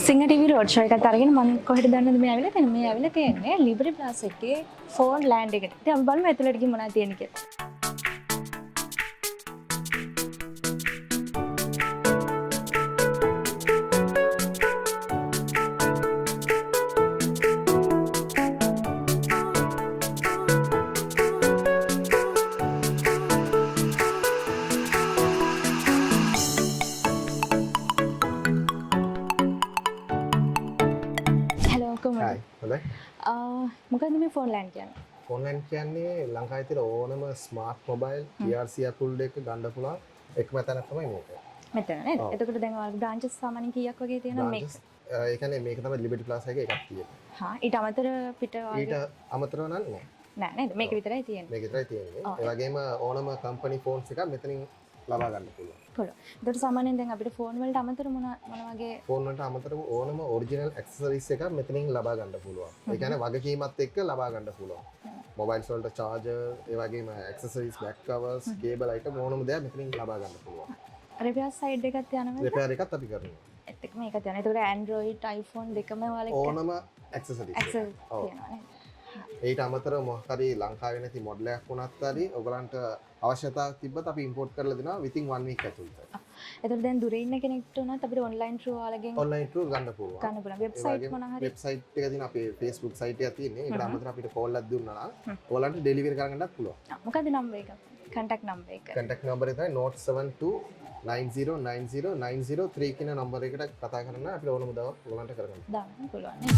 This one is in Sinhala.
සිංහ TV රෝඩ් ෂෝ එකත් අරගෙන මම කොහෙද දන්නවද මේ ඇවිල්ලා තියෙන්නේ? මේ ඇවිල්ලා තියෙන්නේ ලිබරි ප්ලාස් එකේ ෆෝන් ලෑන්ඩ් එකට. ඉතින් අපි බලමු ඇතුළට ගිහින් මොනවද තියෙන්නේ කියලා. hello කොහමද? හයි හොඳයි. මොකද්ද මේ ෆෝන් ලෑන්ඩ් කියන්නේ? ෆෝන් ලයින් කියන්නේ ලංකාවේ තියෙන ඕනම ස්මාර්ට් මොබයිල් ERC ඇප්පුල් එක ගන්න පුළුවන් එකම තැනක් තමයි මේක. මෙතන නේද? එතකොට දැන් ඔයාලගේ බ්‍රාන්චස් සාමාන්‍යයෙන් කීයක් වගේ තියෙනවද මේක? ඒ කියන්නේ මේක තමයි ලිබර්ටි ප්ලාසා එකේ එකක් තියෙන්නේ. හා ඊට අමතර පිට ඊට අමතරව නෑ. නෑ නේද? මේක විතරයි තියෙන්නේ. මේක විතරයි තියෙන්නේ. ඒ වගේම ඕනම කම්පැනි ෆෝන්ස් එකක් මෙතනින් ලබා ගන්න පුළුවන්. පුළුවන්. ඒකට සාමාන්‍යයෙන් දැන් අපිට ෆෝන් වලට අමතර මොන වගේ ෆෝන් වලට අමතරව ඕනම ඔරිජිනල් ඇක්සසරිස් එකක් මෙතනින් ලබා ගන්න පුළුවන්. ඒ කියන්නේ වගකීමත් එක්ක ලබා ගන්න පුළුවන්. මොබයිල්ස් වලට චාර්ජර්, ඒ වගේම accessories, back covers, cable item ඕනම දේවල් මෙතනින් ලබා ගන්න පුළුවන්. රිපෙයාර් සයිඩ් එකත් යනවද? රිපෙයාර් එකත් අපි කරනවා. ඒත් එක්ක මේකත් යනවා. ඒකට Android, iPhone දෙකම ඔයාලා ඕනම ඇක්සසරිස් access තියෙනවා නේද? ඊට අමතරව මොකක් හරි ලංකාවේ නැති මොඩල් එකක් වුණත් හරි ඔයගලන්ට අවශ්‍යතාවක් තිබ්බත් අපි ඉම්පෝට් කරලා දෙනවා within 1 week ඇතුළත. ඒතකොට දැන් දුරේ ඉන්න කෙනෙක්ට උනත් අපිට online through ඔයාලගෙන් ඔන්ලයින් through ගන්න පුළුවන්. ගන්න පුළුවන්. වෙබ්සයිට් මොනවා හරි වෙබ්සයිට් එක තියෙන අපේ Facebook site එකක් තියෙන්නේ. ඒකට අමතරව අපිට කෝල් එකක් දුන්නා නම් ඔයාලන්ට ඩෙලිවරි කරගන්නත් පුළුවන්. මොකද්ද නම්බර් එක? contact number එක. contact number එක තමයි 072 9090 903 කියන නම්බර එකට කතා කරන්න අපිට ඕනම දවස් ඔයාලන්ට කරගන්න. දාන්න පුළුවන් නේ.